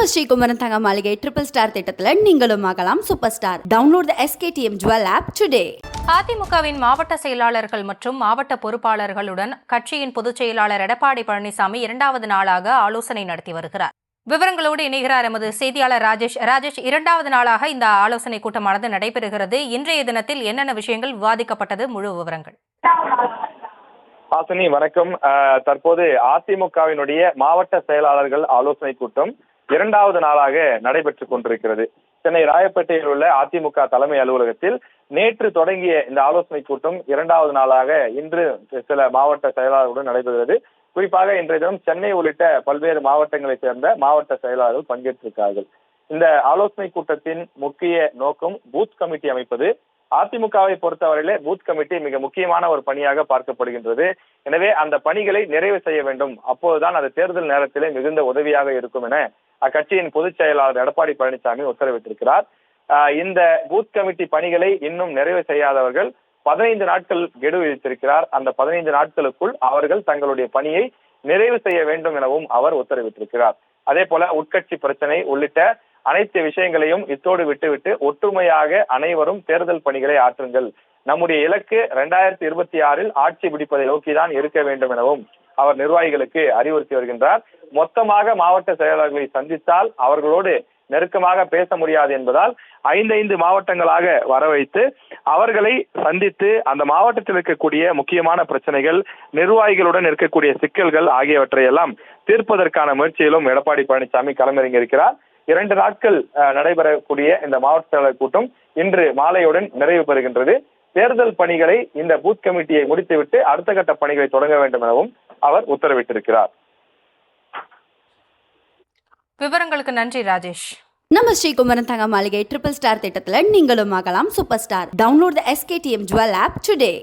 நம்ம ஸ்ரீகுமரன் தங்க மாளிகை ட்ரிபிள் ஸ்டார் திட்டத்தில் நீங்களும் ஆகலாம் super star. Download the SKTM Jewel app today. அதிமுகவின் மாவட்ட செயலாளர்கள் மற்றும் மாவட்ட பொறுப்பாளர்களுடன் கட்சியின் பொதுச் செயலாளர் எடப்பாடி பழனிசாமி இரண்டாவது நாளாக ஆலோசனை நடத்தி வருகிறார். விவரங்களோடு இணைகிறார் எமது செய்தியாளர் ராஜேஷ், இரண்டாவது நாளாக இந்த ஆலோசனை கூட்டமானது நடைபெறுகிறது. இன்றைய தினத்தில் என்னென்ன விஷயங்கள் விவாதிக்கப்பட்டது? முழு விவரங்கள். ஹாசினி வணக்கம். தற்போது அதிமுகவினுடைய மாவட்ட செயலாளர்கள் ஆலோசனை கூட்டம் இரண்டாவது நாளாக நடைபெற்றுக் கொண்டிருக்கிறது. சென்னை ராயப்பேட்டையில் உள்ள அதிமுக தலைமை அலுவலகத்தில் நேற்று தொடங்கிய இந்த ஆலோசனை கூட்டம் இரண்டாவது நாளாக இன்று சில மாவட்ட செயலாளர்களுடன் நடைபெறுகிறது. குறிப்பாக இன்றைய தினம் சென்னை உள்ளிட்ட பல்வேறு மாவட்டங்களைச் சேர்ந்த மாவட்ட செயலாளர்கள் பங்கேற்றிருக்கிறார்கள். இந்த ஆலோசனை கூட்டத்தின் முக்கிய நோக்கம் பூத் கமிட்டி அமைப்பது. அதிமுகவை பொறுத்தவரையிலே பூத் கமிட்டி மிக முக்கியமான ஒரு பணியாக பார்க்கப்படுகின்றது. எனவே அந்த பணிகளை நிறைவு செய்ய வேண்டும். அப்போதுதான் அது தேர்தல் நேரத்திலே மிகுந்த உதவியாக இருக்கும் என அக்கட்சியின் பொதுச் செயலாளர் எடப்பாடி பழனிசாமி உத்தரவிட்டிருக்கிறார். இந்த பூத் கமிட்டி பணிகளை இன்னும் நிறைவு செய்யாதவர்கள் 15 நாட்கள் கெடு விதித்திருக்கிறார். அந்த 15 நாட்களுக்குள் அவர்கள் தங்களுடைய பணியை நிறைவு செய்ய வேண்டும் எனவும் அவர் உத்தரவிட்டிருக்கிறார். அதே போல உட்கட்சி பிரச்சனை உள்ளிட்ட அனைத்து விஷயங்களையும் இத்தோடு விட்டுவிட்டு ஒற்றுமையாக அனைவரும் தேர்தல் பணிகளை ஆற்றுங்கள். நம்முடைய இலக்கு 2026 ஆட்சி பிடிப்பதை நோக்கிதான் இருக்க வேண்டும் எனவும் அவர் நிர்வாகிகளுக்கு அறிவுறுத்தி வருகின்றார். மொத்தமாக மாவட்ட செயலாளர்களை சந்தித்தால் அவர்களோடு நெருக்கமாக பேச முடியாது என்பதால் 5 மாவட்டங்களாக வர வைத்து அவர்களை சந்தித்து அந்த மாவட்டத்தில் இருக்கக்கூடிய முக்கியமான பிரச்சனைகள், நிர்வாகிகளுடன் இருக்கக்கூடிய சிக்கல்கள் ஆகியவற்றை எல்லாம் தீர்ப்பதற்கான முயற்சியிலும் எடப்பாடி பழனிசாமி களமிறங்கி இருக்கிறார். 2 நாட்கள் நடைபெறக்கூடிய இந்த மாவட்ட செயலாளர் கூட்டம் இன்று மாலையுடன் நிறைவு பெறுகின்றது. தேர்தல் பணிகளை இந்த பூத் கமிட்டியை முடித்துவிட்டு அடுத்த கட்ட பணிகளை தொடங்க வேண்டும் எனவும் அவர் உத்தரவிட்டிருக்கிறார். விவரங்களுக்கு நன்றி ராஜேஷ். நம்ம ஸ்ரீகுமரன் தங்க மாளிகை ட்ரிபிள் ஸ்டார் திட்டத்தில் நீங்களும் ஆகலாம் super star. Download the SKTM Jewel app today.